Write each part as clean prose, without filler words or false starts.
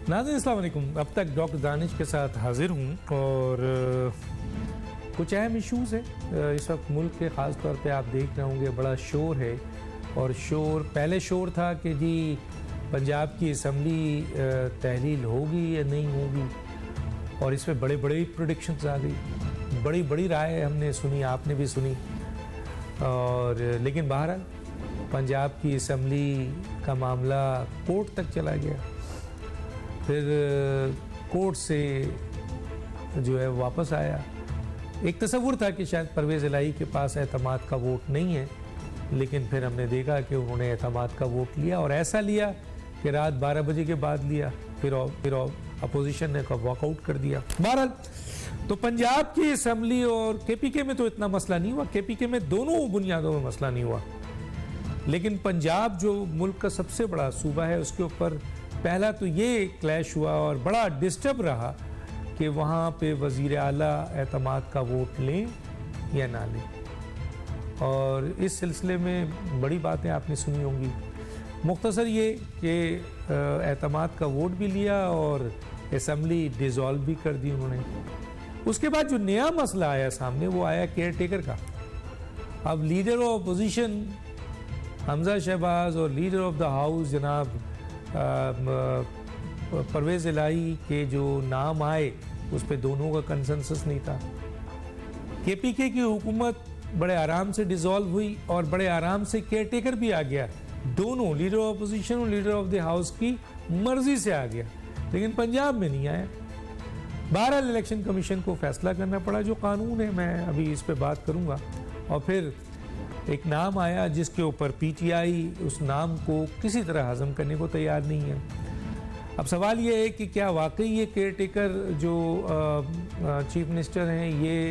नाज़रीन अस्सलाम वालेकुम। अब तक डॉक्टर दानिश के साथ हाजिर हूँ और कुछ अहम इश्यूज़ हैं इस वक्त मुल्क के, ख़ास तौर पे आप देख रहे होंगे बड़ा शोर है। और पहले शोर था कि जी पंजाब की असम्बली तहलील होगी या नहीं होगी, और इसमें बड़े बड़े प्रेडिक्शंस आ गई, बड़ी बड़ी राय हमने सुनी, आपने भी सुनी। और लेकिन बहरहाल पंजाब की असम्बली का मामला कोर्ट तक चला गया, फिर कोर्ट से जो है वापस आया। एक तस्वुर था कि शायद परवेज़ इलाही के पास एतमाद का वोट नहीं है, लेकिन फिर हमने देखा कि उन्होंने एतमाद का वोट लिया, और ऐसा लिया कि रात 12 बजे के बाद लिया। फिर अपोजिशन ने वॉकआउट कर दिया। बहरहाल तो पंजाब की असम्बली और केपीके में तो इतना मसला नहीं हुआ, केपीके में दोनों बुनियादों में मसला नहीं हुआ, लेकिन पंजाब जो मुल्क का सबसे बड़ा सूबा है उसके ऊपर पहला तो ये क्लैश हुआ और बड़ा डिस्टर्ब रहा कि वहाँ पे वज़ीर आला एतमाद का वोट लें या ना लें। और इस सिलसिले में बड़ी बातें आपने सुनी होंगी। मुख्तसर ये कि एतमाद का वोट भी लिया और असम्बली डिज़ोल्व भी कर दी उन्होंने। उसके बाद जो नया मसला आया सामने वो आया केयर टेकर का। अब leader of opposition Hamza Shahbaz और लीडर ऑफ द हाउस जनाब परवेज़ इलाही के जो नाम आए उस पर दोनों का कंसेंसस नहीं था। केपीके की हुकूमत बड़े आराम से डिज़ोल्व हुई और बड़े आराम से केयर टेकर भी आ गया, दोनों लीडर ऑफ अपोजिशन और लीडर ऑफ द हाउस की मर्जी से आ गया, लेकिन पंजाब में नहीं आया। बहरहाल इलेक्शन कमीशन को फैसला करना पड़ा, जो कानून है, मैं अभी इस पर बात करूँगा। और फिर एक नाम आया जिसके ऊपर पीटीआई उस नाम को किसी तरह हजम करने को तैयार नहीं है। अब सवाल ये है कि क्या वाकई ये केयर टेकर जो चीफ मिनिस्टर हैं, ये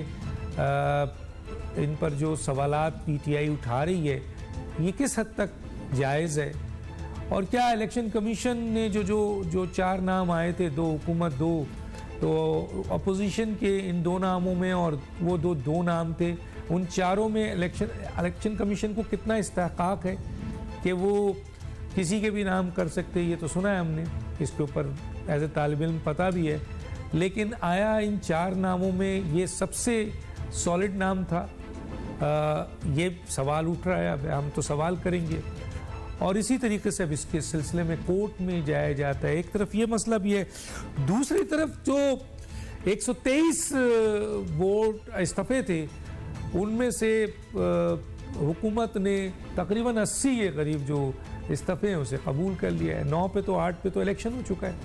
इन पर जो सवालात पीटीआई उठा रही है ये किस हद तक जायज़ है, और क्या इलेक्शन कमीशन ने जो 4 नाम आए थे, 2 हुकूमत 2 तो अपोजिशन के इन 2 नामों में और वो दो नाम थे, उन चारों में इलेक्शन कमीशन को कितना इस्तेहकाक है कि वो किसी के भी नाम कर सकते। ये तो सुना है हमने, इसके ऊपर एज ए तालिब इल्म पता भी है, लेकिन आया इन 4 नामों में ये सबसे सॉलिड नाम था। ये सवाल उठ रहा है, अब हम तो सवाल करेंगे। और इसी तरीके से अब इसके सिलसिले में कोर्ट में जाया जाता है। एक तरफ ये मसला भी है, दूसरी तरफ जो 123 वोट इस्तीफे थे उनमें से हुकूमत ने तकरीबन 80 के करीब जो इस्तीफे हैं उसे कबूल कर लिया है। 9 पे तो 8 पे तो इलेक्शन हो चुका है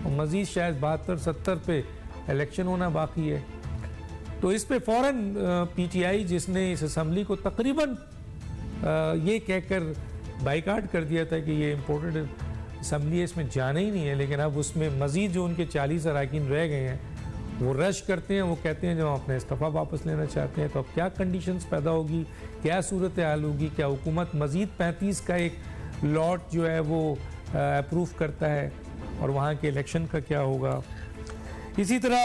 और मज़ीद शायद 72-70 पे इलेक्शन होना बाकी है। तो इस पे फ़ौरन पीटीआई, जिसने इस असम्बली को तकरीबन ये कहकर बाइकाट कर दिया था कि ये इम्पोर्टेड असम्बली है, इसमें जाना ही नहीं है, लेकिन अब उसमें मज़ीद जो उनके 40 अरकान रह गए हैं वो रश करते हैं, वो कहते हैं जो अपना इस्तीफ़ा वापस लेना चाहते हैं। तो अब क्या कंडीशंस पैदा होगी, क्या सूरत हाल होगी, क्या हुकूमत मज़ीद 35 का एक लॉट जो है वो अप्रूव करता है, और वहाँ के इलेक्शन का क्या होगा। इसी तरह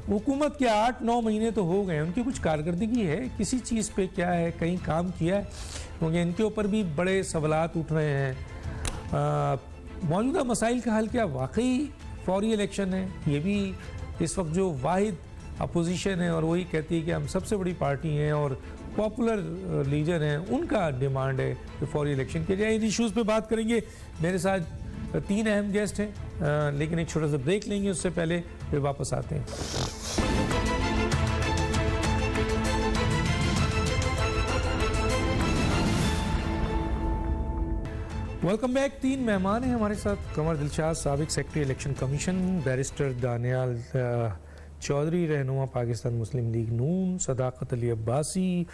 हुकूमत के 8-9 महीने तो हो गए, उनकी कुछ कारकर्दगी है किसी चीज़ पे, क्या है, कहीं काम किया है, क्योंकि इनके ऊपर भी बड़े सवालात उठ रहे हैं। मौजूदा मसाइल का हल क्या वाकई फौरी इलेक्शन है? ये भी इस वक्त जो वाहिद अपोजिशन है और वही कहती है कि हम सबसे बड़ी पार्टी हैं और पॉपुलर लीडर हैं, उनका डिमांड है कि फौरी इलेक्शन किया जाए। इन इशूज़ पे बात करेंगे। मेरे साथ 3 अहम गेस्ट हैं, लेकिन एक छोटा सा ब्रेक लेंगे, उससे पहले फिर वापस आते हैं। Welcome back. 3 मेहमान हैं हमारे साथ। कमर दिलशाद, साबिक secretary election commission, barrister Daniyal Chaudhry, रहनुमा पाकिस्तान मुस्लिम लीग नून, सदाकत अली अब्बासी,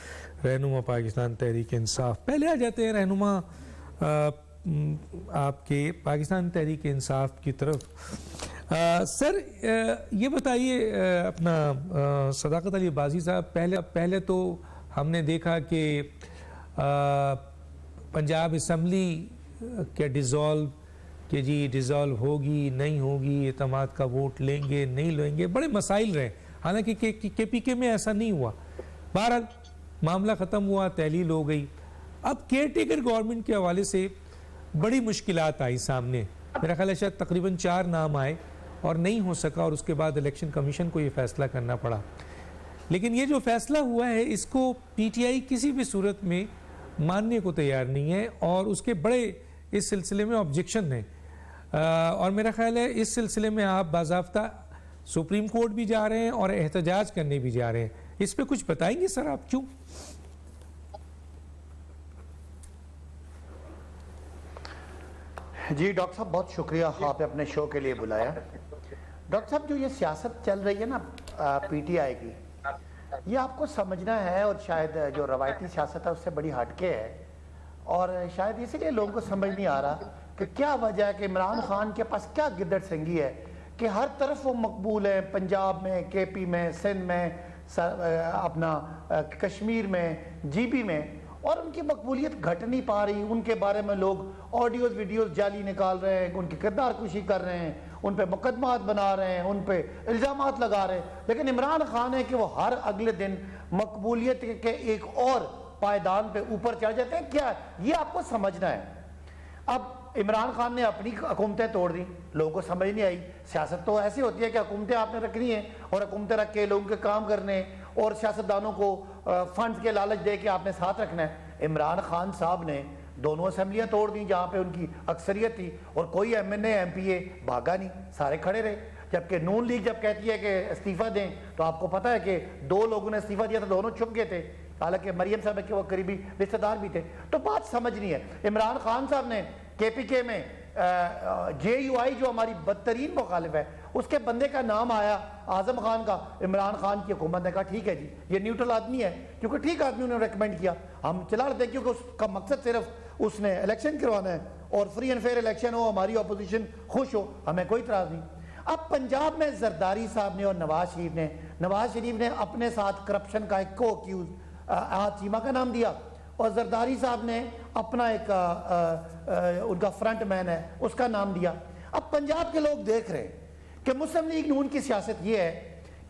रहनुमा पाकिस्तान तहरीक इंसाफ। पहले आ जाते हैं रहनुमा आपके पाकिस्तान तहरीक इंसाफ की तरफ। सर ये बताइए, अपना सदाकत अली अब्बासी साहब, पहले तो हमने देखा कि पंजाब असम्बली क्या डिज़ोल्व, कि जी डिज़ोल्व होगी नहीं होगी, एतमाद का वोट लेंगे नहीं लेंगे, बड़े मसाइल रहे। हालांकि केपीके में ऐसा नहीं हुआ। बहरहाल मामला ख़त्म हुआ, तहलील हो गई। अब केयर टेकर गवर्नमेंट के हवाले से बड़ी मुश्किलात आई सामने। मेरा ख्याल है शायद तकरीबन 4 नाम आए और नहीं हो सका, और उसके बाद इलेक्शन कमीशन को ये फैसला करना पड़ा। लेकिन ये जो फैसला हुआ है इसको पीटीआई किसी भी सूरत में मानने को तैयार नहीं है, और उसके बड़े इस सिलसिले में ऑब्जेक्शन है। और मेरा ख्याल है इस सिलसिले में आप बाज़ाफ्ता सुप्रीम कोर्ट भी जा रहे हैं और एहतजाज करने भी जा रहे हैं। इस पे कुछ बताएंगे सर आप, क्यों? जी डॉक्टर साहब, बहुत शुक्रिया आपने अपने शो के लिए बुलाया। डॉक्टर साहब, जो ये सियासत चल रही है ना पीटीआई की, ये आपको समझना है, और शायद जो रवायती सियासत है उससे बड़ी हटके है, और शायद इसीलिए लोगों को समझ नहीं आ रहा कि क्या वजह है कि इमरान खान के पास क्या गिद्दड़ सिंगी है कि हर तरफ वो मकबूल है। पंजाब में, केपी में, सिंध में, अपना कश्मीर में, जीबी में, और उनकी मकबूलियत घट नहीं पा रही। उनके बारे में लोग ऑडियोज वीडियोज जाली निकाल रहे हैं, उनकी किरदार कुशी कर रहे हैं, उन पे मुकदमात बना रहे हैं, उन पे इल्ज़ामात लगा रहे हैं। लेकिन इमरान खान है कि वो हर अगले दिन मकबूलियत के एक और पायदान पे ऊपर चढ़ जाते हैं। क्या ये आपको समझना है। अब इमरान खान ने अपनी हुकूमतें तोड़ दी, लोगों को समझ नहीं आई। सियासत तो ऐसी होती है कि हुकूमतें आपने रखनी है, और हुकूमतें रख के लोगों के काम करने और सियासतदानों को फंड्स के लालच दे के आपने साथ रखना है। इमरान खान साहब ने दोनों असेंबलियां तोड़ दी जहाँ पे उनकी अक्सरियत थी, और कोई एमएनए एमपीए भागा नहीं, सारे खड़े रहे। जबकि नून लीग जब कहती है कि इस्तीफा दें, तो आपको पता है कि 2 लोगों ने इस्तीफा दिया था, दोनों छुप गए थे, हालांकि मरियम साहब के वो करीबी रिश्तेदार भी थे। तो बात समझनी है। इमरान खान साहब ने केपीके में जेयूआई जो हमारी बदतरीन मुखालिफ है, उसके बंदे का नाम आया आजम खान का। इमरान खान की हुकूमत ने कहा ठीक है जी, ये न्यूट्रल आदमी है, क्योंकि ठीक आदमी उन्होंने रेकमेंड किया, हम चला लेते हैं, क्योंकि उसका मकसद सिर्फ उसने इलेक्शन करवाना है, और फ्री एंड फेयर इलेक्शन हो, हमारी अपोजिशन खुश हो, हमें कोई इतराज नहीं। अब पंजाब में जरदारी साहब ने और नवाज शरीफ ने अपने साथ करप्शन का एक को अक्यूज चीमा का नाम दिया, और जरदारी साहब ने अपना एक उनका फ्रंट मैन है उसका नाम दिया। अब पंजाब के लोग देख रहे हैं कि मुस्लिम लीग नून की सियासत ये है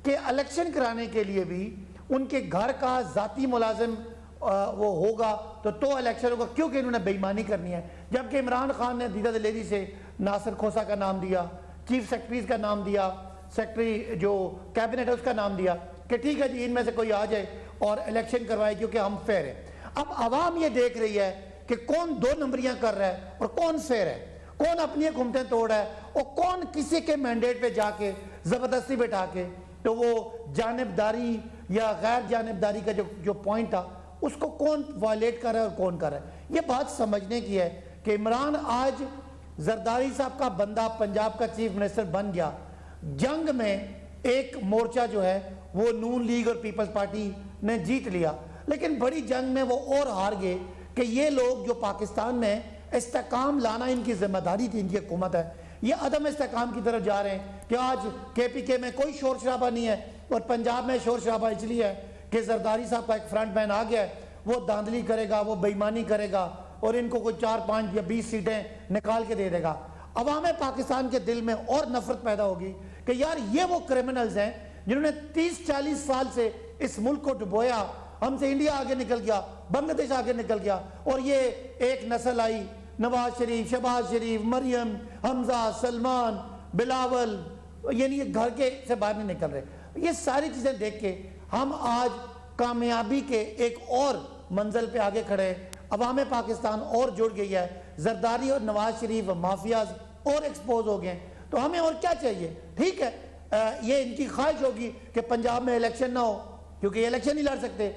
कि इलेक्शन कराने के लिए भी उनके घर का जाती मुलाजिम वो होगा तो इलेक्शन होगा, क्योंकि इन्होंने बेईमानी करनी है। जबकि इमरान खान ने दीदा दिलेरी से नासिर खोसा का नाम दिया, चीफ सेक्रेटरीज का नाम दिया, सेक्रेटरी जो कैबिनेट है उसका नाम दिया कि ठीक है जी, इनमें से कोई आ जाए और इलेक्शन करवाए, क्योंकि हम फेयर है। अब आवाम ये देख रही है कि कौन 2 नंबरियां कर रहा है और कौन फेयर है, कौन अपनी हुकूमतें तोड़ रहा है, और कौन किसी के मैंडेट पे जाके जबरदस्ती बैठा के, तो वो जानिबदारी या गैर जानिबदारी का जो पॉइंट था उसको कौन वायलेट कर रहा है और कौन कर रहा है। ये बात समझने की है कि इमरान आज जरदारी साहब का बंदा पंजाब का चीफ मिनिस्टर बन गया। जंग में एक मोर्चा जो है वो नून लीग और पीपल्स पार्टी ने जीत लिया, लेकिन बड़ी जंग में वो और हार गए कि ये लोग जो पाकिस्तान में इस्तेकाम लाना इनकी जिम्मेदारी थी, इनकी हुकूमत है, ये अदम इस्तेकाम की तरफ जा रहे हैं कि आज केपीके में कोई शोर शराबा नहीं है, और पंजाब में शोर शराबा इसलिए है कि जरदारी साहब का एक फ्रंट मैन आ गया है, वो धांधली करेगा, वो बेईमानी करेगा, और इनको कोई 4, 5 या 20 सीटें निकाल के दे देगा। अवाम पाकिस्तान के दिल में और नफरत पैदा होगी कि यार ये वो क्रिमिनल्स हैं जिन्होंने 30-40 साल से इस मुल्क को डुबोया, हमसे इंडिया आगे निकल गया, बांग्लादेश आगे निकल गया, और ये एक नस्ल आई, नवाज शरीफ, शहबाज शरीफ, मरियम, हमजा, सलमान, बिलावल, यानी ये घर के से बाहर नहीं निकल रहे। ये सारी चीजें देख के हम आज कामयाबी के एक और मंजिल पे आगे खड़े हैं। अवाम पाकिस्तान और जुड़ गई है, जरदारी और नवाज शरीफ माफियाज और एक्सपोज हो गए, तो हमें और क्या चाहिए। ठीक है, ये इनकी ख्वाहिश होगी कि पंजाब में इलेक्शन ना हो, क्योंकि इलेक्शन नहीं लड़ सकते।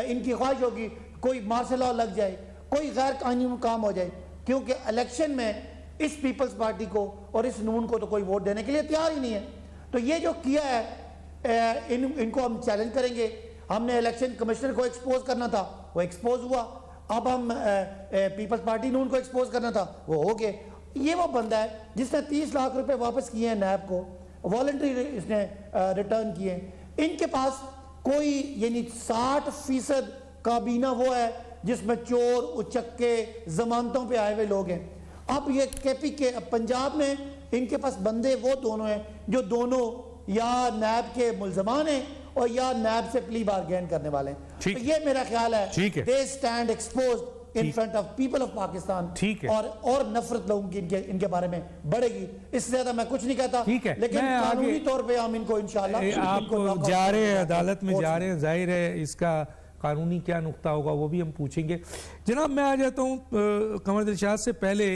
इनकी ख्वाहिश होगी कोई मार्शल लॉ लग जाए, कोई गैर कानूनी काम हो जाए, क्योंकि इलेक्शन में इस पीपल्स पार्टी को और इस नून को तो कोई वोट देने के लिए तैयार ही नहीं है। तो ये जो किया है इनको हम चैलेंज करेंगे। हमने इलेक्शन कमिश्नर को एक्सपोज करना था, वो एक्सपोज हुआ। अब हम पीपल्स पार्टी नून को एक्सपोज करना था, वो हो गए। ये वो बंदा है जिसने 30 लाख रुपए वापस किए हैं नैब को, वॉलंटरी इसने रिटर्न किए। इनके पास कोई यानी 60% काबीना वो है जिसमें चोर, उचक्के, जमानतों पे आए हुए लोग हैं। अब ये केपी के पंजाब में इनके पास बंदे वो दोनों हैं जो दोनों या नैब के मुल्जमान हैं और या नैब से प्ली बारगेन करने वाले हैं। तो ये मेरा ख्याल है, they stand exposed in front of people of Pakistan, ठीक है, और नफरत लोगों की इनके बारे में बढ़ेगी। इससे ज्यादा मैं कुछ नहीं कहता, ठीक है, लेकिन कानूनी तौर पे हम इनको इंशाल्लाह आप जा रहे हैं अदालत में जा रहे हैं, जाहिर है इसका कानूनी क्या नुक्ता होगा वो भी हम पूछेंगे। जनाब मैं आ जाता हूँ कमर दिलशाद से पहले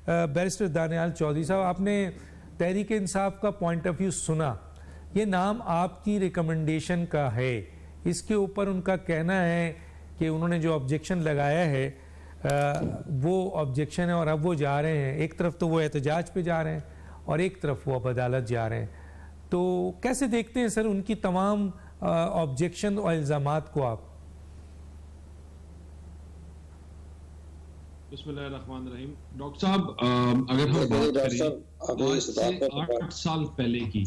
बैरिस्टर दानियाल चौधरी साहब, आपने तहरीक इंसाफ का पॉइंट ऑफ व्यू सुना, ये नाम आपकी रिकमेंडेशन का है, इसके ऊपर उनका कहना है कि उन्होंने जो ऑब्जेक्शन लगाया है वो ऑब्जेक्शन है और अब वो जा रहे हैं, एक तरफ तो वो एहतजाज पे जा रहे हैं और एक तरफ वो अब अदालत जा रहे हैं, तो कैसे देखते हैं सर उनकी तमाम ऑब्जेक्शन और इल्ज़ामात को आप? बिस्मिल्लाहिर्रहमानिर्रहीम। डॉक्टर साहब अगर हम बात करें 8 साल पहले की,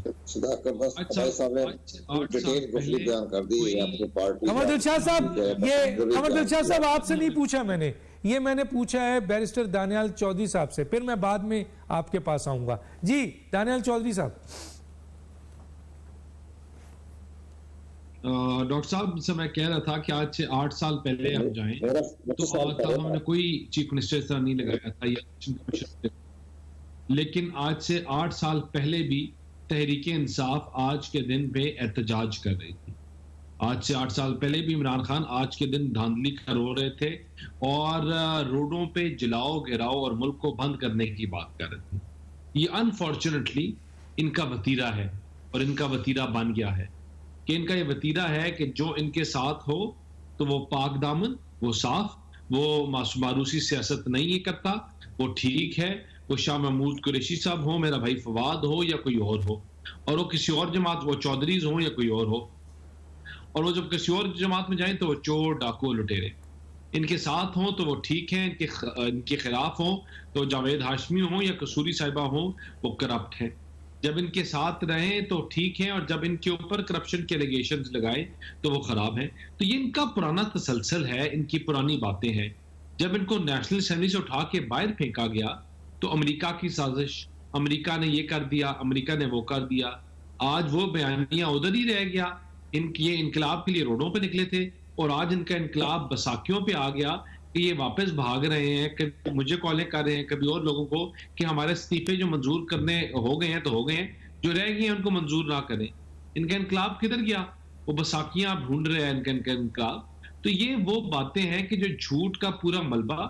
कमर दिलशाद साहब, ये कमर दिलशाद साहब आपसे नहीं पूछा मैंने, ये मैंने पूछा है बैरिस्टर दानियाल चौधरी साहब से, फिर मैं बाद में आपके पास आऊंगा। जी दानियाल चौधरी साहब। डॉक्टर साहब से मैं कह रहा था कि आज से 8 साल पहले हम जाएं तो हमने कोई चीफ मिनिस्टर इस तरह नहीं लगाया था या, लेकिन आज से 8 साल पहले भी तहरीक इंसाफ आज के दिन पे एहतजाज कर रही थी। आज से 8 साल पहले भी इमरान खान आज के दिन धांधली करो रहे थे और रोडों पे जलाओ गिराओ और मुल्क को बंद करने की बात कर रहे थे। ये अनफॉर्चुनेटली इनका वतीरा है और इनका वतीरा बन गया है कि इनका ये वतीरा है कि जो इनके साथ हो तो वो पाक दामन, वो साफ, वो मारूसी सियासत नहीं करता, वो ठीक है, वो शाह महमूद कुरैशी साहब हो, मेरा भाई फवाद हो या कोई और हो, और वो किसी और जमात, वो चौधरीज हो या कोई और हो, और वो जब किसी और जमात में जाएं तो वो चोर डाकू लुटेरे, इनके साथ हों तो वो ठीक है, इनके खिलाफ हों तो जावेद हाशमी हो या कसूरी साहिबा हो वो करप्ट हैं। जब इनके साथ रहें तो ठीक है और जब इनके ऊपर करप्शन के एलिगेशंस लगाए तो वो खराब है। तो ये इनका पुराना तसलसल है, इनकी पुरानी बातें हैं। जब इनको नेशनल असेंबली से उठा के बाहर फेंका गया तो अमेरिका की साजिश, अमेरिका ने ये कर दिया, अमेरिका ने वो कर दिया, आज वो बयानियां उधर ही रह गया। ये इनकलाब के लिए रोडों पे निकले थे और आज इनका इनकलाब बैसाखियों पे आ गया कि ये वापस भाग रहे हैं, कभी मुझे कॉलें कर रहे हैं, कभी और लोगों को कि हमारे इस्तीफे जो मंजूर करने हो गए हैं तो हो गए हैं, जो रह गए हैं उनको मंजूर ना करें। इनका इनकलाब किधर गया? वो बैसाखियां ढूंढ रहे हैं इनका इनकलाब। तो ये वो बातें हैं कि जो झूठ का पूरा मलबा,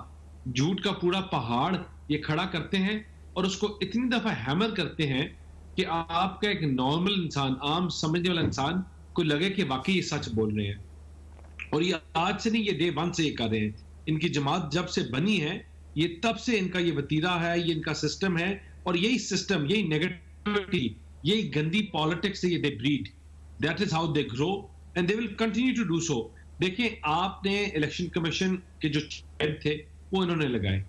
झूठ का पूरा पहाड़ ये खड़ा करते हैं और उसको इतनी दफा हैमर करते हैं कि आपका एक नॉर्मल इंसान, आम समझने वाला इंसान को लगे कि वाकई ये सच बोल रहे हैं। और ये आज से नहीं, ये डे 1 से ये कर रहे हैं। इनकी जमात जब से बनी है ये तब से इनका ये वतीरा है, ये इनका सिस्टम है और यही सिस्टम, यही नेगेटिविटी, यही गंदी पॉलिटिक्स से ये they breed, that is how they grow and they will continue to do so. देखिए आपने इलेक्शन कमीशन के जो चेयर थे वो इन्होंने लगाए,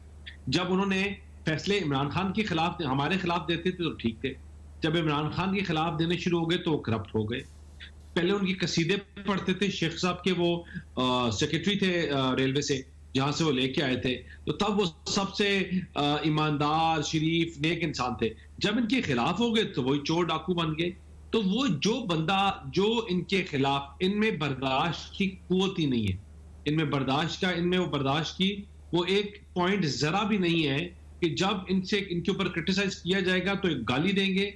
जब उन्होंने फैसले इमरान खान के खिलाफ, हमारे खिलाफ देते थे तो ठीक थे, जब इमरान खान के खिलाफ देने शुरू हो गए तो वो करप्ट हो गए। पहले उनकी कसीदे पढ़ते थे, शेख साहब के वो सेक्रेटरी थे रेलवे से जहां से वो लेके आए थे, तो तब वो सबसे ईमानदार शरीफ नेक इंसान थे। जब इनके खिलाफ हो गए तो वही चोर डाकू बन गए। तो वो जो बंदा जो इनके खिलाफ, इनमें बर्दाश्त की कुव्वत ही नहीं है, इनमें बर्दाश्त का, इनमें वो बर्दाश्त की वो एक पॉइंट जरा भी नहीं है कि जब इनसे इनके ऊपर क्रिटिसाइज किया जाएगा तो एक गाली देंगे,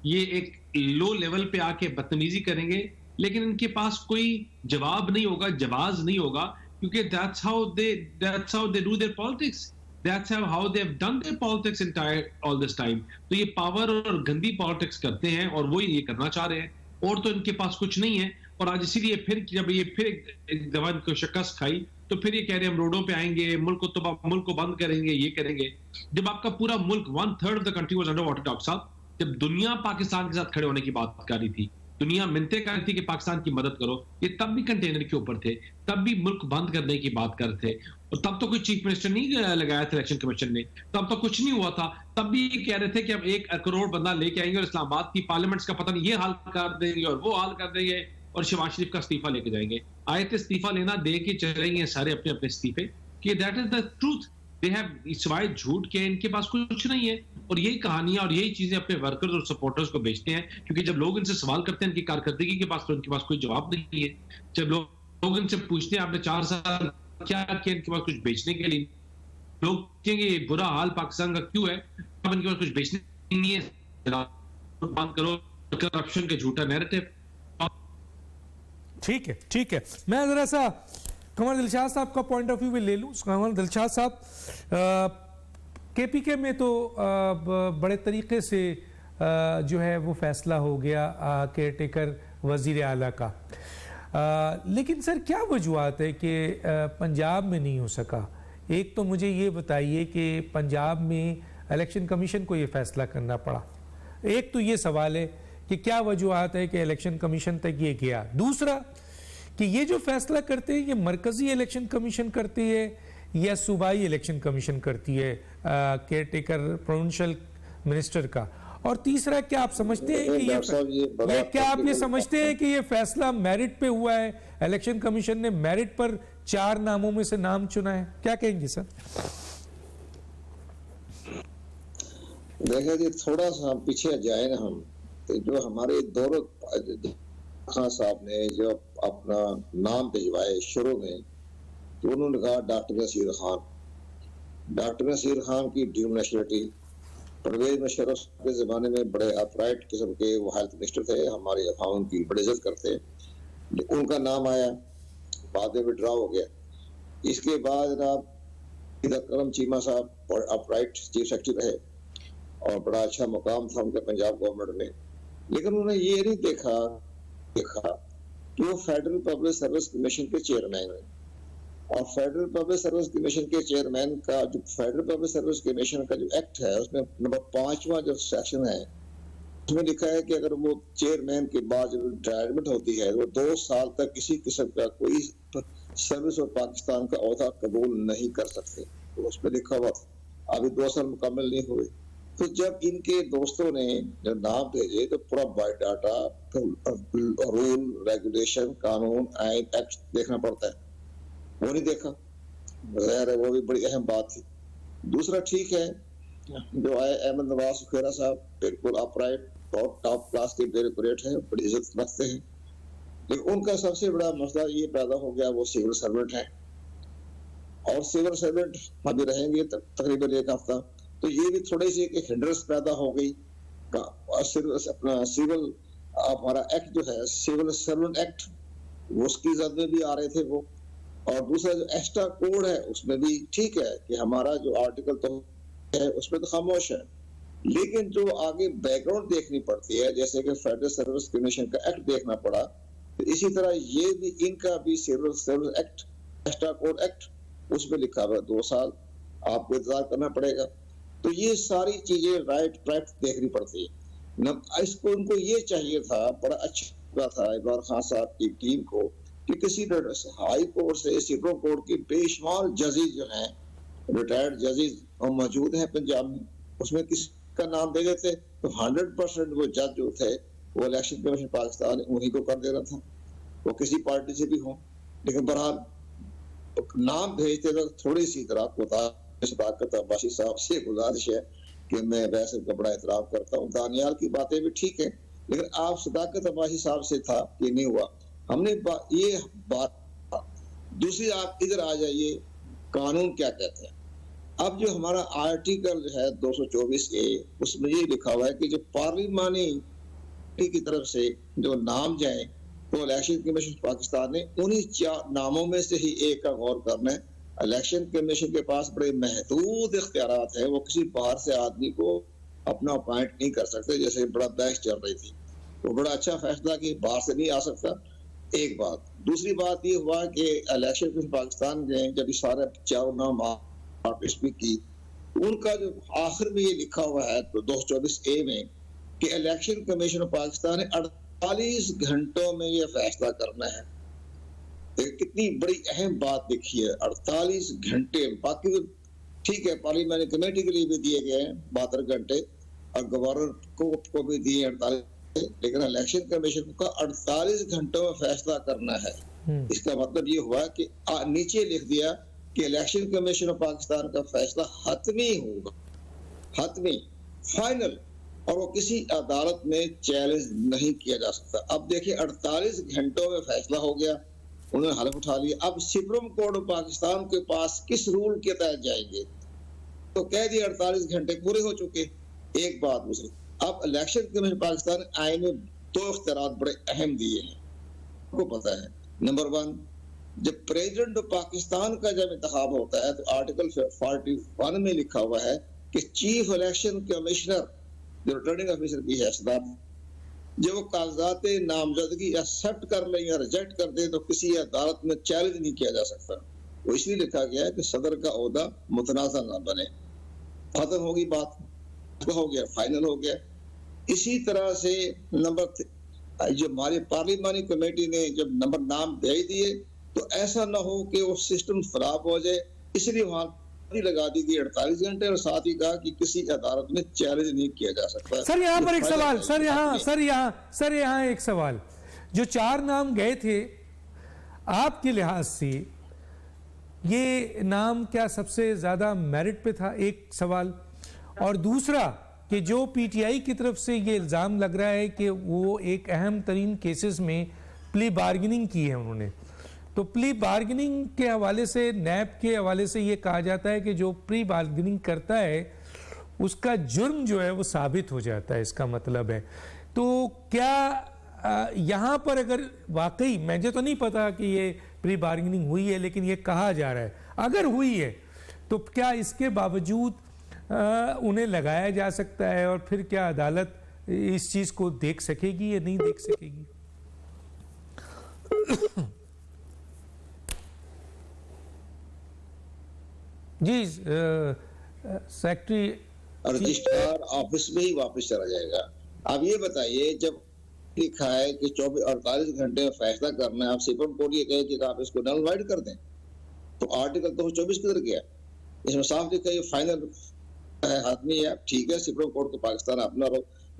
ये एक लो लेवल पे आके बदतमीजी करेंगे, लेकिन इनके पास कोई जवाब नहीं होगा, जवाब नहीं होगा, क्योंकि that's how they do their politics, that's how they have done their politics entire all this time। तो ये पावर और गंदी पॉलिटिक्स करते हैं और वो ये करना चाह रहे हैं, और तो इनके पास कुछ नहीं है। और आज इसीलिए फिर जब ये फिर एक दफा इनको शिकस्त खाई तो फिर ये कह रहे हैं हम रोडों पे आएंगे, मुल्क को बंद करेंगे, ये करेंगे। जब आपका पूरा मुल्क 1/3 of the country was under water, doctor साहब, जब दुनिया पाकिस्तान के साथ खड़े होने की बात कर रही थी, दुनिया मिन्नतें कर रही थी कि पाकिस्तान की मदद करो, ये तब भी कंटेनर के ऊपर थे, तब भी मुल्क बंद करने की बात कर रहे थे, और तब तो कोई चीफ मिनिस्टर नहीं लगाया था इलेक्शन कमीशन ने, तब तो कुछ नहीं हुआ था। तब भी ये कह रहे थे कि हम 1 करोड़ बंदा लेके आएंगे और इस्लामाबाद की पार्लियामेंट्स का पता नहीं ये हाल कर देंगे और वो हाल कर देंगे और शहबाज शरीफ का इस्तीफा लेके जाएंगे। आए थे इस्तीफा लेना, दे के चलेंगे सारे अपने अपने इस्तीफे, कि that is the truth. They have, सिवाय झूठ के इनके पास कुछ नहीं है। और यही कहानियां और यही चीजें अपने वर्कर्स और सपोर्टर्स को बेचते हैं, क्योंकि जब लोग इनसे सवाल करते हैं इनकी कारकर्दगी के पास तो इनके पास कोई जवाब नहीं है। जब लोग इनसे पूछते हैं आपने 4 साल क्या किया इनके पास कुछ बेचने के लिए? लोग कहेंगे ये बुरा हाल पाकिस्तान का क्यों है, अब इनके पास कुछ बेचने नहीं है, बंद करो करप्शन के झूठा नैरेटिव। ठीक है, ठीक है। मैं जरा सा कमर दिलशाद साहब का पॉइंट ऑफ व्यू भी ले लूं। कमर दिलशाद साहब, केपीके में तो बड़े तरीके से जो है वो फैसला हो गया केयर टेकर वजीर आला का, लेकिन सर क्या वजूहत है कि पंजाब में नहीं हो सका? एक तो मुझे ये बताइए कि पंजाब में इलेक्शन कमीशन को ये फैसला करना पड़ा। एक तो ये सवाल है कि क्या वजूहत है कि इलेक्शन कमीशन तक ये गया। दूसरा कि ये जो फैसला करते हैं ये मरकजी इलेक्शन कमीशन करती है या सूबाई इलेक्शन कमीशन करती है केयर टेकर प्रोविंशियल मिनिस्टर का। और तीसरा, क्या आप समझते हैं कि ये समझते हैं कि ये फैसला मेरिट पे हुआ है, इलेक्शन कमीशन ने मेरिट पर 4 नामों में से नाम चुना है? क्या कहेंगे सर? देखिए जी, थोड़ा सा पीछे जाए ना हम, तो जो हमारे दौलत खान साहब ने जो अपना नाम भिजवाए शुरू में, तो उन्होंने कहा डॉक्टर नसीर खान। डॉक्टर नसीर खान की ड्यू नेशनलिटी, परवेज मुशर्रफ के जमाने में बड़े अपराइट किस्म के वो हेल्थ मिनिस्टर थे, हमारे अफाम उनकी बड़ी इज्जत करते, उनका नाम आया, बाद में विड्रॉ हो गया। इसके बाद जनाब करम चीमा साहब अपराइट चीफ सेक्रेटरी रहे और बड़ा अच्छा मुकाम था उनका पंजाब गवर्नमेंट में, लेकिन उन्होंने ये नहीं देखा कि वो फेडरल पब्लिक सर्विस कमीशन के चेयरमैन है। और फेडरल पब्लिक सर्विस कमीशन के चेयरमैन का जो फेडरल पब्लिक सर्विस कमीशन का जो एक्ट है, उसमें नंबर 5वां जो सेक्शन है, उसमें लिखा है कि अगर वो चेयरमैन के बाद जब रिटायरमेंट होती है तो 2 साल तक किसी किस्म का कोई सर्विस और पाकिस्तान का ओहदा कबूल नहीं कर सकते। तो उसमें लिखा हुआ था, अभी 2 साल मुकम्मल नहीं हुए। तो जब इनके दोस्तों ने जब नाम भेजे तो पूरा बायोडाटा, रूल, रेगुलेशन, कानून, आइन, एक्ट देखना पड़ता है, वो नहीं देखा। ज़ाहिर है वो भी बड़ी अहम बात थी। दूसरा, ठीक है, जो आए अहमद नवाज सुखेरा साहब बिल्कुल अपराइट, बहुत टॉप क्लास के ब्यूरोक्रेट है, बड़ी इज्जत रखते हैं, लेकिन उनका सबसे बड़ा मसला ये पैदा हो गया, वो सिविल सर्वेंट है और सिविल सर्वेंट अभी रहेंगे तकरीबन 1 हफ्ता, तो ये भी थोड़ी सी एक हिंड्रेंस पैदा हो गई। अपना सिविल हमारा एक्ट जो है, सिविल सर्वेंट एक्ट, उसकी जद में भी आ रहे थे वो। और दूसरा जो एक्स्ट्रा कोड है उसमें भी ठीक है कि हमारा जो आर्टिकल तो है उसमें तो खामोश है, लेकिन जो आगे बैकग्राउंड देखनी पड़ती है, जैसे कि फेडरल सर्विस कमीशन का एक्ट देखना पड़ा, तो इसी तरह ये भी इनका भी civil service act, extra code act, उसमें लिखा हुआ 2 साल आपको इंतजार करना पड़ेगा। तो ये सारी चीजें राइट देखनी पड़ती है। इसको उनको ये चाहिए था, बड़ा अच्छा था इमरान खान साहब की टीम को, कि किसी हाई कोर्ट से सुप्रीम कोर्ट की बेशुमार जजेस जो हैं, रिटायर्ड जजेस मौजूद हैं पंजाब में, उसमें किसका नाम दे देते तो 100% वो जज जो थे वो इलेक्शन कमीशन पाकिस्तान उन्हीं को कर देना था, वो किसी पार्टी से भी हो। लेकिन बहरहाल नाम भेजते वक्त थोड़ी सी तरह कोता सदाकत अब्बासी साहब से गुजारिश है कि मैं वैसे का बड़ा एहतराम करता हूँ, दानियाल की बातें भी ठीक है, लेकिन आप सदाकत अब्बासी साहब से था कि नहीं हुआ। हमने ये बात दूसरी, आप इधर आ जाइए, कानून क्या कहते हैं। अब जो हमारा आर्टिकल जो है 224A, उसमें ये लिखा हुआ है कि जो पार्लिमानी की तरफ से जो नाम जाए तो इलेक्शन कमीशन पाकिस्तान ने उन्हीं 4 नामों में से ही एक का गौर करना है। इलेक्शन कमीशन के पास बड़े महदूद इख्तियारात हैं, वो किसी बाहर से आदमी को अपना अपॉइंट नहीं कर सकते, जैसे बड़ा बहस चल रही थी। तो बड़ा अच्छा फैसला कि बाहर से नहीं आ सकता, एक बात। दूसरी बात ये हुआ कि इलेक्शन कमीशन पाकिस्तान ने जब सारे 4 नाम आर्टिस्ट की, उनका जो आखिर में ये लिखा हुआ है तो 224A में कि इलेक्शन कमीशन पाकिस्तान ने 48 घंटों में ये फैसला करना है। कितनी बड़ी अहम बात लिखी है, 48 घंटे। बाकी तो ठीक है, पार्लियामेंट्री कमेटी के लिए भी दिए गए हैं 72 घंटे और गवर्नर को भी दिए 48, लेकिन इलेक्शन कमीशन का 48 घंटों में फैसला करना है। इसका मतलब ये हुआ कि नीचे लिख दिया कि इलेक्शन कमीशन ऑफ पाकिस्तान का फैसला हतमी होगा, हतमी, फाइनल, और वो किसी अदालत में चैलेंज नहीं किया जा सकता। अब देखिए 48 घंटों में फैसला हो गया, उन्होंने हलफ उठा लिया। अब सुप्रीम कोर्ट ऑफ पाकिस्तान के पास किस रूल के तहत जाएंगे? तो कह दिया 48 घंटे पूरे हो चुके। एक बात दूसरी, अब इलेक्शन कमीशन पाकिस्तान आईन में 2 इख्तियारात बड़े अहम दिए हैं, आपको पता है। नंबर 1, जब प्रेसिडेंट ऑफ पाकिस्तान का जब इंतखाब होता है तो आर्टिकल 41 में लिखा हुआ है कि चीफ इलेक्शन कमिश्नर जो रिटर्निंग ऑफिसर की हैसियत, जब वो कागजात नामजदगी एक्सेप्ट कर लें या रिजेक्ट कर दें तो किसी अदालत में चैलेंज नहीं किया जा सकता। वो इसलिए लिखा गया है कि सदर का ओहदा मुतनाज़ा ना बने। खत्म होगी बात, हो गया, फाइनल हो गया। इसी तरह से नंबर जो हमारी पार्लिमानी कमेटी ने जब नंबर नाम भेज दिए तो ऐसा ना हो कि वो सिस्टम खराब हो जाए, इसलिए वहां लगा दी गई 48 घंटे और साथ ही कहा कि किसी अदालत में चैलेंज नहीं किया जा सकता। सर यहाँ पर एक सवाल, सर यहाँ एक सवाल, जो 4 नाम गए थे आपके लिहाज से ये नाम क्या सबसे ज्यादा मेरिट पे था? एक सवाल। और दूसरा कि जो पीटीआई की तरफ से ये इल्जाम लग रहा है कि वो एक अहम तरीन केसेस में प्ली बार्गेनिंग की है उन्होंने, तो प्ली बार्गेनिंग के हवाले से, नैब के हवाले से ये कहा जाता है कि जो प्री बार्गेनिंग करता है उसका जुर्म जो है वो साबित हो जाता है, इसका मतलब है। तो क्या यहाँ पर अगर वाकई, मुझे तो नहीं पता कि ये प्री बार्गेनिंग हुई है, लेकिन ये कहा जा रहा है अगर हुई है तो क्या इसके बावजूद उन्हें लगाया जा सकता है? और फिर क्या अदालत इस चीज को देख सकेगी या नहीं देख सकेगी? जी सेक्रेटरी, रजिस्ट्रार ऑफिस में ही वापस चला जाएगा। अब ये बताइए, जब लिखा है कि 48 घंटे में फैसला करना है, आप सुप्रीम कोर्ट ये कहे कि आप इसको नलवाइड कर दें, तो आर्टिकल 224 किधर गया? इसमें साफ लिखा है ये फाइनल हाथ में है। ठीक है, सुप्रीम कोर्ट को पाकिस्तान अपना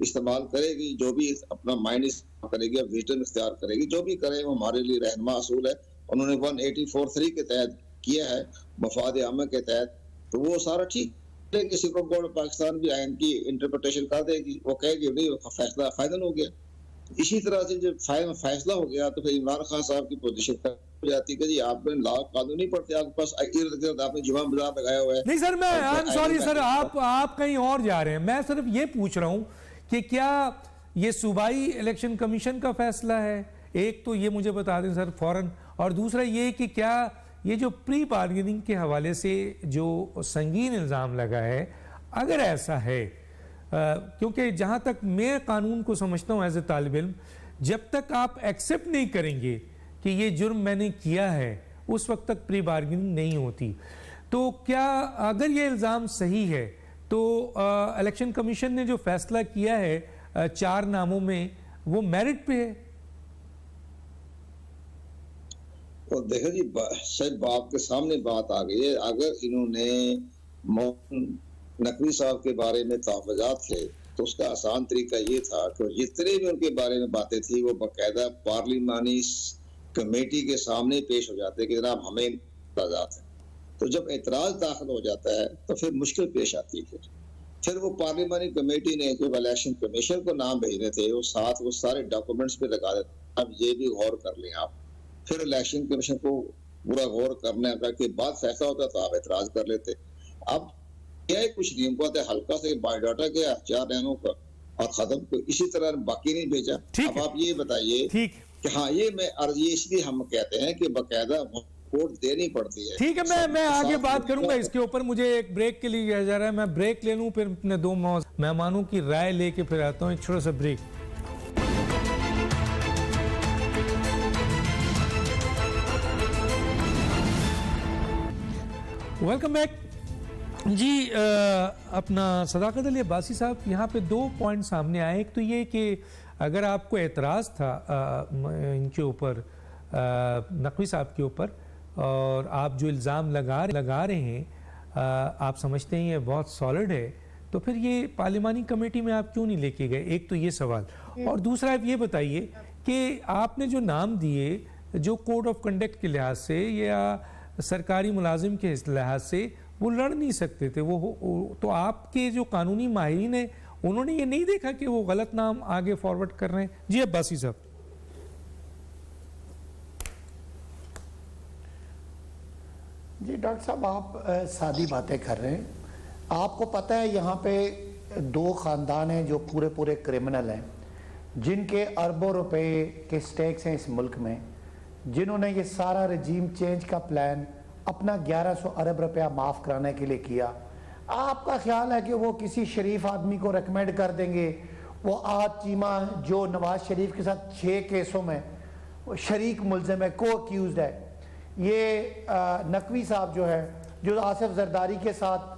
इस्तेमाल करेगी, जो भी अपना माइंड करेगी, विजडम इख्तियार करेगी, जो भी करे वो हमारे लिए रहनुमा असूल है। उन्होंने 184(3) के तहत किया है, मफाद आम के तहत, तो वो सारा ठीक है कि सुप्रीम कोर्ट ऑफ पाकिस्तान भी आइन की इंटरप्रिटेशन कर देगी, वो कहेगी नहीं फैसला फाइनल हो गया। इसी तरह से जब फैसला हो गया तो फिर इमरान खान साहब की पोजीशन हो जाती है कि जी आपने लॉ कानून नहीं पढ़ते, आपके पास आपने जुमा बाजार लगाया हुआ है। नहीं सर, मैं आई एम सॉरी सर, आप कहीं और जा रहे हैं। मैं सिर्फ ये पूछ रहा हूं कि क्या ये सूबाई इलेक्शन कमीशन का फैसला है? एक तो ये मुझे बता दें सर फौरन, और दूसरा ये कि क्या ये जो प्री बार्गेनिंग के हवाले से जो संगीन इल्ज़ाम लगा है, अगर ऐसा है, क्योंकि जहाँ तक मैं कानून को समझता हूँ एज ए तालिब इल्म, जब तक आप एक्सेप्ट नहीं करेंगे कि ये जुर्म मैंने किया है, उस वक्त तक प्री बार्गेनिंग नहीं होती। तो क्या अगर ये इल्ज़ाम सही है तो इलेक्शन कमीशन ने जो फैसला किया है 4 नामों में, वो मेरिट पे है? और देखो जी, शायद बाप के सामने बात आ गई है। अगर इन्होंने नकवी साहब के बारे में तहफ़्फ़ुज़ात थे तो उसका आसान तरीका ये था कि जितने भी उनके बारे में बातें थी वो बाकायदा पार्लिमानी कमेटी के सामने पेश हो जाते कि जनाब हमें इतराज़ात है। तो जब एतराज़ दाखिल हो जाता है तो फिर मुश्किल पेश आती है। फिर वो पार्लिमानी कमेटी ने जब इलेक्शन कमीशन को नाम भेजने थे वो साथ वो सारे डॉक्यूमेंट्स पे लगा देते, अब ये भी गौर कर लें आप। फिर इलेक्शन कमीशन को पूरा गौर करने के बाद फैसला होता तो आप एतराज कर लेते। अब क्या है, कुछ नियम को आता है, हल्का से बायोडाटा गया 4 रहनों का और खत्म, तो इसी तरह बाकी नहीं भेजा। अब आप ये बताइए कि हाँ, ये मैं अर्ज ये इसलिए हम कहते हैं कि बाकायदा वोट देनी पड़ती है। ठीक है, मैं आगे बात करूंगा इसके ऊपर। मुझे एक ब्रेक के लिए जा रहा है, मैं ब्रेक ले लूं, फिर अपने 2 मेहमानों की राय लेके फिर आता हूं। एक छोटा सा ब्रेक। वेलकम बैक जी। अपना सदाकत अली अब्बासी साहब, यहाँ पे 2 पॉइंट सामने आए। एक तो ये कि अगर आपको एतराज़ था इनके ऊपर, नकवी साहब के ऊपर, और आप जो इल्ज़ाम लगा रहे हैं, आप समझते हैं ये बहुत सॉलिड है, तो फिर ये पार्लिमानी कमेटी में आप क्यों नहीं लेके गए? एक तो ये सवाल। और दूसरा आप ये बताइए कि आपने जो नाम दिए, जो कोड ऑफ कंडक्ट के लिहाज से या सरकारी मुलाजिम के लिहाज से वो लड़ नहीं सकते थे, वो तो आपके जो कानूनी माहिरीन है उन्होंने ये नहीं देखा कि वो गलत नाम आगे फॉरवर्ड कर रहे हैं? जी अब्बासी साहब। डॉक्टर साहब आप सादी बातें कर रहे हैं। आपको पता है यहाँ पे दो ख़ानदान हैं जो पूरे पूरे क्रिमिनल हैं, जिनके अरबों रुपए के स्टेक्स हैं इस मुल्क में, जिन्होंने ये सारा रजीम चेंज का प्लान अपना 1100 अरब रुपया माफ़ कराने के लिए किया। आपका ख्याल है कि वो किसी शरीफ आदमी को रेकमेंड कर देंगे? वो आज चीमा जो नवाज शरीफ के साथ 6 केसों में शरीक मुलजिम है, को अक्यूज़ है, ये नकवी साहब जो है, जो आसिफ जरदारी के साथ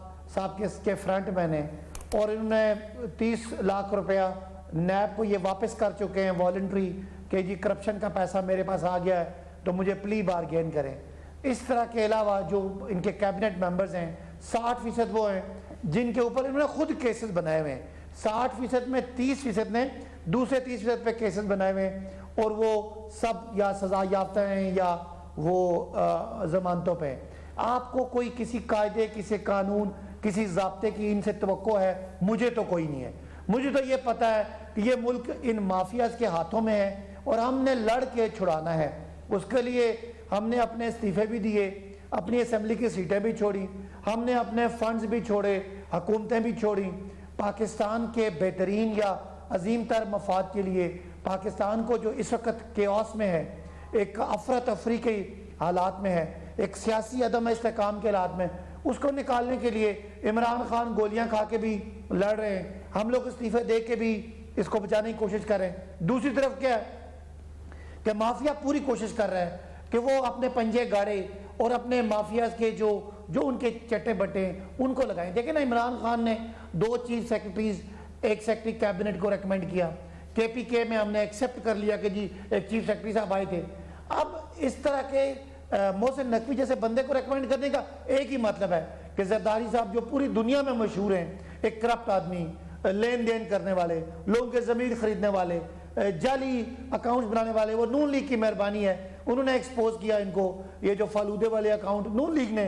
के फ्रंट मैन है, और इन्होंने 30 लाख रुपया नैब को ये वापस कर चुके हैं वॉलंटरी कि जी करप्शन का पैसा मेरे पास आ गया है तो मुझे प्ली बारगेन करें। इस तरह के अलावा जो इनके कैबिनेट मेंबर्स हैं 60% वो हैं जिनके ऊपर इन्होंने खुद केसेस बनाए हुए हैं। 60% में 30% ने दूसरे 30% पे केसेस बनाए हुए हैं, और वो सब या सजा याफ्ता हैं या वो जमानतों पे। आपको कोई किसी कायदे, किसी कानून, किसी ज़ाब्ते की इनसे तवक्को है? मुझे तो कोई नहीं है। मुझे तो ये पता है कि ये मुल्क इन माफियाज के हाथों में है और हमने लड़ के छुड़ाना है। उसके लिए हमने अपने इस्तीफे भी दिए, अपनी असेंबली की सीटें भी छोड़ी, हमने अपने फंड्स भी छोड़े, हुकूमतें भी छोड़ी। पाकिस्तान के बेहतरीन या अजीम तर मफाद के लिए, पाकिस्तान को जो इस वक्त केओस में है, एक अफरा तफरी के हालात में है, एक सियासी अदम इस्तेकाम के हालात में, उसको निकालने के लिए इमरान खान गोलियां खा के भी लड़ रहे हैं, हम लोग इस्तीफे दे के भी इसको बचाने की कोशिश कर रहे हैं। दूसरी तरफ क्या है कि माफिया पूरी कोशिश कर रहा है कि वो अपने पंजे गाड़े और अपने माफिया के जो उनके चट्टे बट्टे उनको लगाएं। देखिए ना, इमरान खान ने 2 चीफ सेक्रेटरीज, एक सेक्रेटरी कैबिनेट को रेकमेंड किया, KPK में हमने एक्सेप्ट कर लिया कि जी एक चीफ सेक्रेटरी साहब आए थे। अब इस तरह के मोहसिन नकवी जैसे बंदे को रेकमेंड करने का एक ही मतलब है कि जरदारी साहब जो पूरी दुनिया में मशहूर हैं, एक करप्ट आदमी, लेन देन करने वाले, लोगों के ज़मीर खरीदने वाले, जाली अकाउंट्स बनाने वाले, वो नून लीग की मेहरबानी है, उन्होंने एक्सपोज किया इनको। ये जो फालूदे वाले अकाउंट नून लीग ने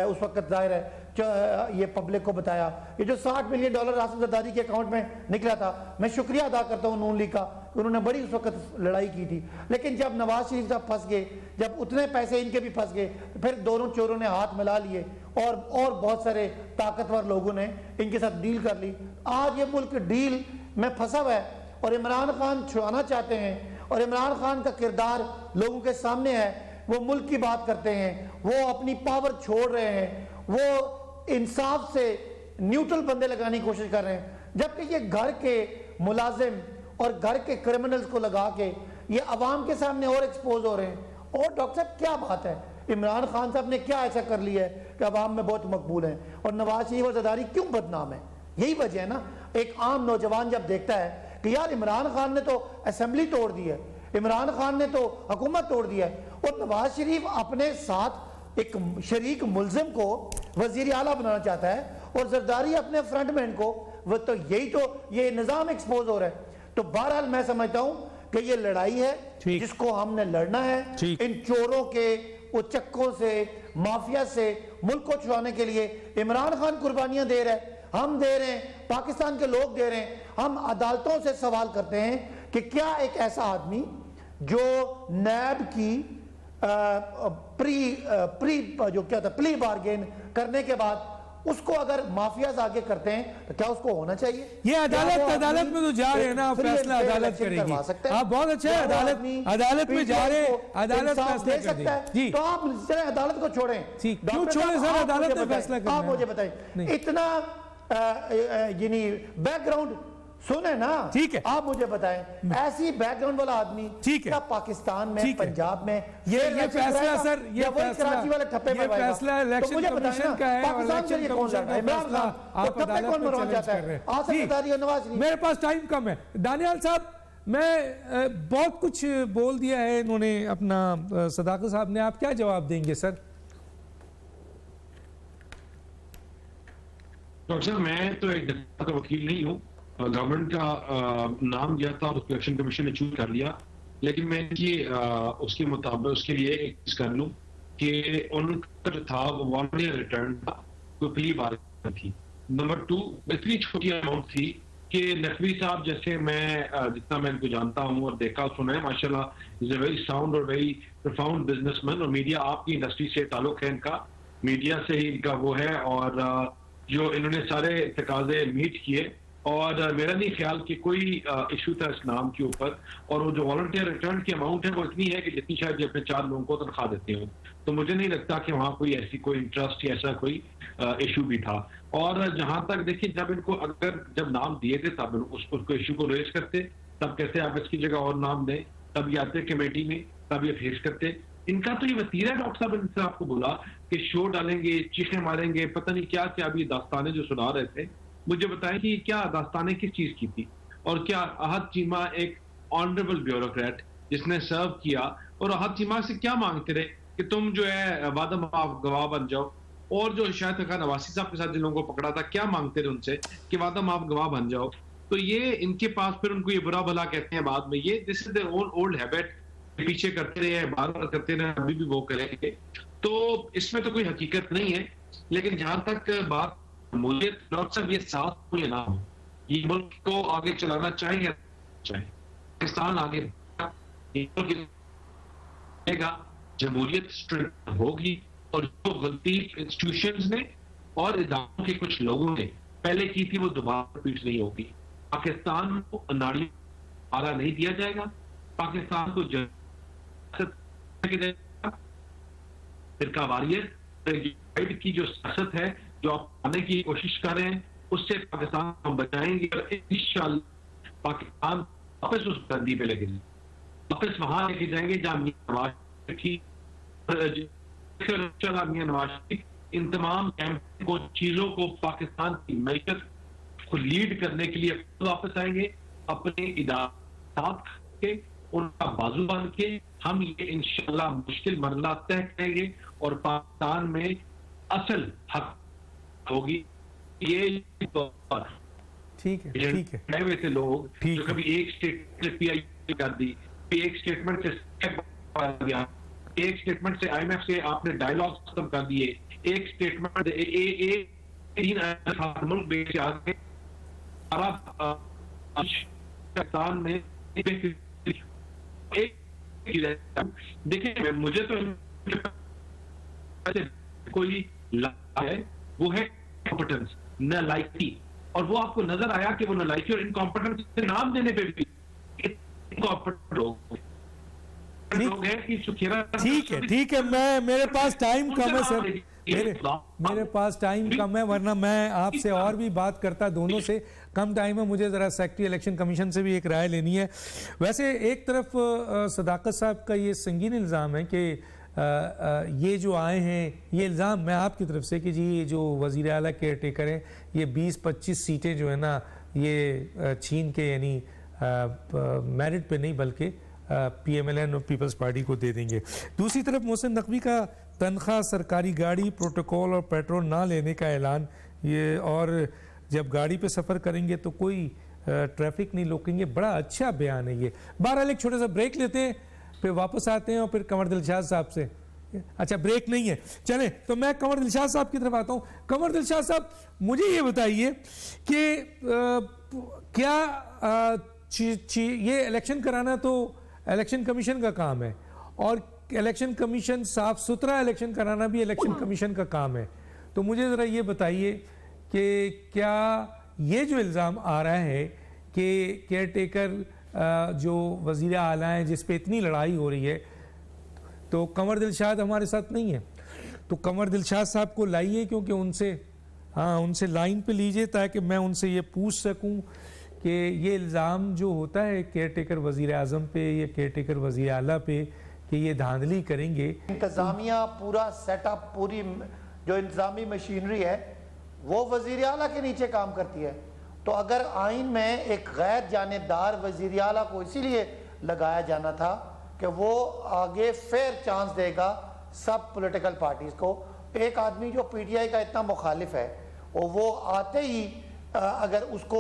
उस वक्त जाहिर है ये पब्लिक को बताया। ये जो $60 मिलियन आसिफ जरदारी के अकाउंट में निकला था, मैं शुक्रिया अदा करता हूँ नून लीग का, उन्होंने बड़ी उस वक्त लड़ाई की थी। लेकिन जब नवाज शरीफ साहब फंस गए, जब उतने पैसे इनके भी फंस गए, फिर दोनों चोरों ने हाथ मिला लिए और बहुत सारे ताकतवर लोगों ने इनके साथ डील कर ली। आज ये मुल्क डील में फंसा हुआ है और इमरान खान छुड़ाना चाहते हैं, और इमरान खान का किरदार लोगों के सामने है। वो मुल्क की बात करते हैं, वो अपनी पावर छोड़ रहे हैं, वो इंसाफ से न्यूट्रल बंदे लगाने की कोशिश कर रहे हैं, जबकि ये घर के मुलाजिम और घर के क्रिमिनल्स को लगा के ये अवाम के सामने और एक्सपोज हो रहे हैं। और डॉक्टर साहब क्या बात है, इमरान खान साहब ने क्या ऐसा कर लिया है कि अवाम में बहुत मकबूल है, और नवाज शरीफ और जरदारी क्यों बदनाम है? यही वजह है ना। एक आम नौजवान जब देखता है कि यार इमरान खान ने तो असेंबली तोड़ दी है, इमरान खान ने तो हुकूमत तोड़ दिया है, और नवाज शरीफ अपने साथ एक शरीक मुलजिम को वजीर आला बनाना चाहता है, और जरदारी अपने फ्रंटमैन को, वो तो यही तो ये निजाम एक्सपोज हो रहा है। तो बहरहाल मैं समझता हूं कि ये लड़ाई है जिसको हमने लड़ना है। इन चोरों के उचक्कों से, माफिया से मुल्क को छुड़ाने के लिए इमरान खान कुर्बानियां दे रहा है, हम दे रहे हैं, पाकिस्तान के लोग दे रहे हैं। हम अदालतों से सवाल करते हैं कि क्या एक ऐसा आदमी जो नैब की प्ली बार्गेन करने के बाद उसको अगर माफियाज आगे करते हैं तो क्या उसको होना चाहिए? ये अदालत में तो जा रहे हैं ना, फैसला अदालत करेगी। आप बहुत अच्छा है, अदालत में जा रहे हैं, अदालत फैसला कर देगी। तो आप अदालत को छोड़ें, क्यों छोड़े सर? अदालत में फैसला करना। आप मुझे बताएं, इतना यानी बैकग्राउंड सुने ना, ठीक है, आप मुझे बताएं, ऐसी बैकग्राउंड वाला आदमी ठीक है पाकिस्तान में, पंजाब में ये फैसला सर, ये कराची वाले ठप्पे में फैसला इलेक्शन कमीशन का है, और इलेक्शन कमीशन का फैसला आप अदालत में चैलेंज कर रहे हैं। मेरे पास टाइम कम है। दानियाल साहब, मैं बहुत कुछ बोल दिया है इन्होंने, अपना सदाकत साहब ने, आप क्या जवाब देंगे सर? डॉक्टर साहब, मैं तो एक जनता का वकील नहीं हूँ। गवर्नमेंट का नाम दिया था और उसको इलेक्शन कमीशन ने चूज कर लिया, लेकिन मैं ये उसके मुताबिक उसके लिए एक चीज कर लूँ कि उनका जो था वो 1 ईयर रिटर्न था, कोई प्ली बार्गेन थी। नंबर 2, इतनी छोटी अमाउंट थी कि नकवी साहब जैसे, मैं जितना मैं इनको जानता हूँ और देखा सुना है, माशाल्लाह इज अ वेरी साउंड और वेरी प्रोफाउंड बिजनेसमैन, और मीडिया आपकी इंडस्ट्री से ताल्लुक है इनका, मीडिया से ही इनका वो है, और जो इन्होंने सारे तकाजे मीट किए, और मेरा नहीं ख्याल कि कोई इशू था इस नाम के ऊपर, और वो जो वॉलंटियर रिटर्न की अमाउंट है वो इतनी है कि जितनी शायद ये अपने 4 लोगों को तनख्वाह देते हो, तो मुझे नहीं लगता कि वहाँ कोई ऐसी कोई इंटरेस्ट या ऐसा कोई इशू भी था। और जहां तक देखिए, जब इनको जब नाम दिए थे तब उसको इशू को रेज करते, तब कैसे आप इसकी जगह और नाम दें, तब ये आते कमेटी में, तब ये फेस करते। इनका तो ये वतीरा है डॉक्टर साहब, इनसे आपको बोला कि शो डालेंगे, चीखें मारेंगे, पता नहीं क्या क्या। अभी दास्तानें जो सुना रहे थे, मुझे बताएं कि क्या दास्तानें किस चीज की थी, और क्या अहद चीमा एक ऑनरेबल ब्यूरोक्रेट जिसने सर्व किया, और अहद चीमा से क्या मांगते रहे कि तुम जो है वादा माफ गवाह बन जाओ, और जो शाहिद खान नवासी साहब के साथ जिन लोगों को पकड़ा था, क्या मांगते रहे उनसे कि वादा माफ गवाह बन जाओ। तो ये इनके पास फिर उनको ये बुरा भला कहते हैं बाद में, ये this is their own old habit, पीछे करते रहे, बार बार करते रहे, अभी भी वो करेंगे। तो इसमें तो कोई हकीकत नहीं है। लेकिन जहां तक बात मुझे डॉक्टर साहब, ये साथ में ना हो, ये मुल्क को आगे चलाना चाहिए, पाकिस्तान आगे जमहूरियत स्ट्रिक्ट होगी, और जो गलती इंस्टीट्यूशंस ने और इदारों के कुछ लोगों ने पहले की थी वो दोबारा रिपीट नहीं होगी। पाकिस्तान को अनाड़ी आरा नहीं दिया जाएगा, पाकिस्तान को फिरकावारियत की जो सियासत है जो आप आने की कोशिश कर रहे हैं, उससे पाकिस्तान को हम बचाएंगे, और इंशाअल्लाह पाकिस्तान वापस उस गंदी पे लगेंगे, वापस वहां लेके जाएंगे जहां नवाज इन तमाम को चीजों को पाकिस्तान की मैशत को लीड करने के लिए वापस आएंगे, अपने इदारे के उनका बाजू बांध के हम ये इंशाअल्लाह मुश्किल मरला तय करेंगे, और पाकिस्तान में असल हक होगी। ये ठीक है, ठीक है, वैसे लोग जो कभी एक स्टेटमेंट पीआई कर दी, एक स्टेटमेंट से एक स्टेटमेंट से IMF से आपने डायलॉग खत्म कर दिए, एक स्टेटमेंट तीन मुल्क बेच आगे पाकिस्तान में देखिए, मुझे तो कोई है वो है कॉम्पिटेंस, नालायकी, और वो आपको नजर आया कि वो नालायकी और इनकॉम्पिटेंस के नाम देने पे भी इनकॉम्पिटेंट लोग हैं कि सुखेरा। ठीक है, मैं मेरे पास टाइम कम है सर, मेरे पास टाइम कम है, वरना मैं आपसे और भी बात करता, दोनों से कम टाइम है। मुझे ज़रा सेक्रेटरी इलेक्शन कमीशन से भी एक राय लेनी है। वैसे एक तरफ सदाकत साहब का ये संगीन इल्ज़ाम है कि ये जो आए हैं, ये इल्ज़ाम मैं आपकी तरफ से कि जी ये जो वज़ीर आला केयर टेकर हैं, ये 20-25 सीटें जो है ना ये छीन के, यानी मेरिट पे नहीं बल्कि PMLN और पीपल्स पार्टी को दे देंगे। दूसरी तरफ मोहसिन नकवी का तनख्वाह, सरकारी गाड़ी, प्रोटोकॉल और पेट्रोल ना लेने का ऐलान, ये, और जब गाड़ी पे सफ़र करेंगे तो कोई ट्रैफिक नहीं रोकेंगे। बड़ा अच्छा बयान है ये। बहरहाल एक छोटा सा ब्रेक लेते हैं, फिर वापस आते हैं और फिर कंवर दिलशाद साहब से। अच्छा, ब्रेक नहीं है, चले तो मैं कंवर दिलशाद साहब की तरफ आता हूँ। कंवर दिलशाद साहब, मुझे ये बताइए कि क्या ये इलेक्शन कराना तो इलेक्शन कमीशन का काम है, और इलेक्शन कमीशन, साफ सुथरा इलेक्शन कराना भी इलेक्शन कमीशन का काम है। तो मुझे ज़रा ये बताइए कि क्या ये जो इल्ज़ाम आ रहा है कि केयर टेकर जो वज़ीर आला हैं जिस पे इतनी लड़ाई हो रही है, तो कंवर दिलशाद हमारे साथ नहीं है, तो कंवर दिलशाद साहब को लाइए, क्योंकि उनसे लाइन पे लीजिए ताकि मैं उनसे ये पूछ सकूं कि ये इल्ज़ाम जो होता है केयर टेकर वज़ीर आज़म पे या केयर टेकर वज़ीर आला पे कि ये धांधली करेंगे। इंतज़ामिया, पूरा सेटअप, पूरी जो इंतज़ामी मशीनरी है वो वज़ीर आला के नीचे काम करती है। तो अगर आइन में एक गैर जानेदार वज़ीर आला को इसीलिए लगाया जाना था कि वो आगे फेयर चांस देगा सब पॉलिटिकल पार्टीज़ को। एक आदमी जो PTI का इतना मुखालिफ है और वो आते ही अगर उसको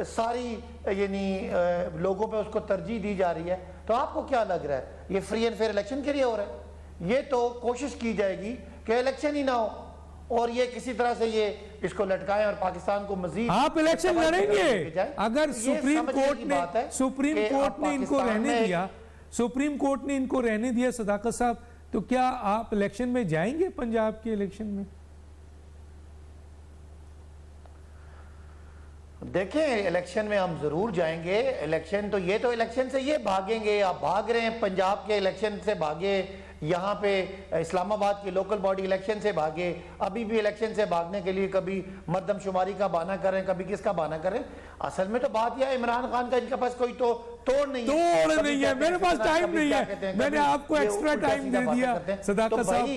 सारी यानी लोगों पे उसको तरजीह दी जा रही है, तो आपको क्या लग रहा है ये फ्री एंड फेयर इलेक्शन के लिए हो रहा है? ये तो कोशिश की जाएगी कि इलेक्शन ही ना हो और ये किसी तरह से ये इसको लटकाएं और पाकिस्तान को मजीद आप इलेक्शन लड़ेंगे। अगर सुप्रीम कोर्ट ने इनको रहने दिया, सुप्रीम कोर्ट ने इनको रहने दिया सदाकत साहब, तो क्या आप इलेक्शन में जाएंगे, पंजाब के इलेक्शन में? देखें, इलेक्शन में हम जरूर जाएंगे। इलेक्शन तो इलेक्शन से ये भागेंगे, आप भाग रहे हैं, पंजाब के इलेक्शन से भागे, यहाँ पे इस्लामाबाद की लोकल बॉडी इलेक्शन से भागे, अभी भी इलेक्शन से भागने के लिए कभी मर्दमशुमारी का बहाना करें, कभी किसका बहाना करें। असल में तो बात यह है, इमरान खान का इनके पास कोई तो तोड़ नहीं है, मेरे पास टाइम नहीं है। मैंने आपको एक्स्ट्रा टाइम दे दिया सदाकत साहब,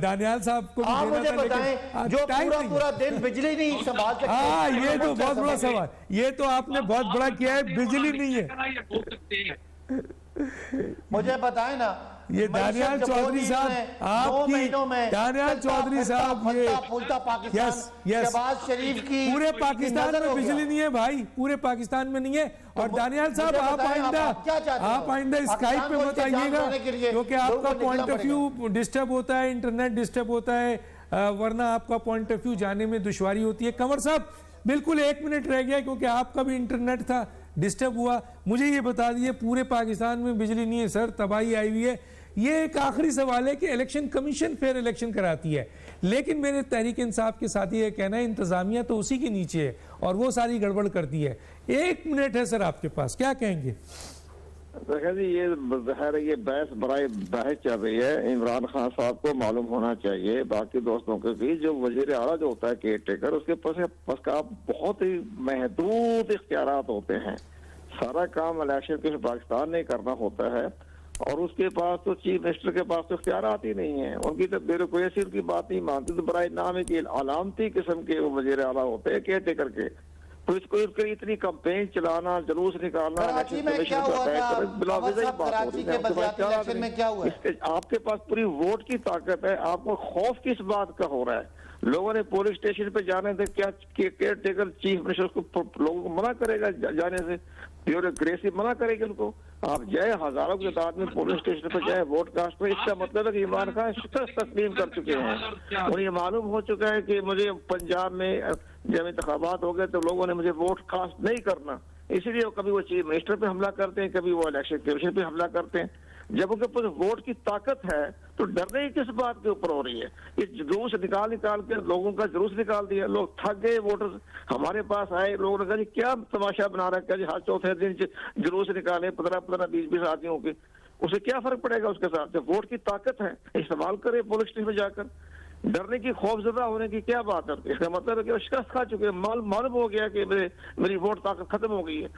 दानियाल साहब को। आप मुझे बताएं, जो पूरा दिन बिजली नहीं संभाल सकते। हाँ, ये तो बहुत बड़ा सवाल, ये तो आपने बहुत बड़ा किया है, बिजली नहीं है। मुझे बताएं ना, ये दानियाल चौधरी साहब, आपकी दानियाल चौधरी साहब, ये शहबाज शरीफ की पूरे पाकिस्तान में बिजली नहीं है भाई, पूरे पाकिस्तान में नहीं है। और दानियाल साहब, आप आइंदा स्काइप पे मत आइएगा, क्योंकि आपका पॉइंट ऑफ व्यू डिस्टर्ब होता है, इंटरनेट डिस्टर्ब होता है, वरना आपका पॉइंट ऑफ व्यू जाने में दुश्वारी होती है। कंवर साहब, बिल्कुल 1 मिनट रह गया, क्योंकि आपका भी इंटरनेट था, डिस्टर्ब हुआ। मुझे ये बता दिए, पूरे पाकिस्तान में बिजली नहीं है सर, तबाही आई हुई है। ये एक आखिरी सवाल है कि इलेक्शन कमीशन फेयर इलेक्शन कराती है, लेकिन मेरे तहरीक इंसाफ के साथ ये कहना है इंतजामिया तो उसी के नीचे है और वो सारी गड़बड़ करती है। 1 मिनट है सर आपके पास, क्या कहेंगे? देखिए जी, ये बहस चल रही है। इमरान खान साहब को मालूम होना चाहिए, बाकी दोस्तों के भी, जो वजीर आला जो होता है केयर टेकर, उसके पास का बहुत ही महदूद इख्तियारात होते हैं। सारा काम इलेक्शन के पाकिस्तान ने करना होता है, और उसके पास तो चीफ मिनिस्टर के पास तो इख्तियारात ही नहीं है। उनकी तो ब्यूरोक्रेसी उनकी बात नहीं मानती, तो बराए नाम है कि अलामती किस्म के वो वजीर आला होते हैं केयर टेकर के। तो इसको इतनी कंपेन चलाना, जुलूस निकालना, आपके पास पूरी वोट की ताकत है, आपको खौफ किस बात का हो रहा है? लोगों ने पोलिंग स्टेशन पे जाने से, क्या केयर टेकर चीफ मिनिस्टर को लोगों को मना करेगा जाने से? ब्यूरोक्रेसी मना करेगी उनको? आप जाए, हजारों की तादाद में पोलिंग स्टेशन पर जाए, वोट कास्ट पे। इसका मतलब है कि इमरान खान शिकस्त तस्लीम कर चुके हैं। उन्हें मालूम हो चुका है कि मुझे पंजाब में जब इंतखाबात हो गए तो लोगों ने मुझे वोट कास्ट नहीं करना, इसलिए कभी वो चीफ मिनिस्टर पे हमला करते हैं, कभी वो इलेक्शन कमीशन पे हमला करते हैं। जब उनके पास वोट की ताकत है तो डरने की किस बात के ऊपर हो रही है? ये जुलूस निकाल के लोगों का जुलूस निकाल दिया, लोग थक गए। वोटर्स हमारे पास आए, लोगों ने कहा जी क्या तमाशा बना रखा है जी, हर चौथे दिन जुलूस निकाले 15-15, 20-20 आदमियों के, उसे क्या फर्क पड़ेगा उसके साथ? जब वोट की ताकत है, इस्तेमाल करे पुलिस स्टेशन में जाकर। डरने की, खौफजदा होने की क्या बात है? इसका मतलब है कि वो शिकस्त खा चुके हैं, मालूम हो गया कि मेरी वोट ताकत खत्म हो गई है,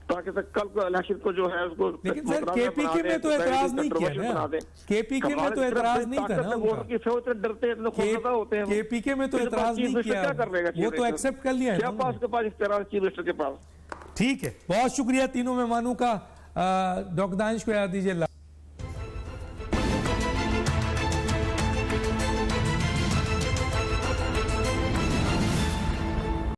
ताकि कल को इलेक्शन को जो है उसको। लेकिन सर केपीके में तो एतराज नहीं किया ना, केपीके में तो एतराज नहीं था ना, डरते हैं, होते हैं। केपीके में तो एतराज नहीं किया, क्या कर लेगा? वो तो एक्सेप्ट कर लिया है। क्या पास के पास इख्तियार चीफ मिनिस्टर के पास? ठीक है, बहुत शुक्रिया तीनों मेहमानों का। डॉक्टर दानिश को याद दीजिए।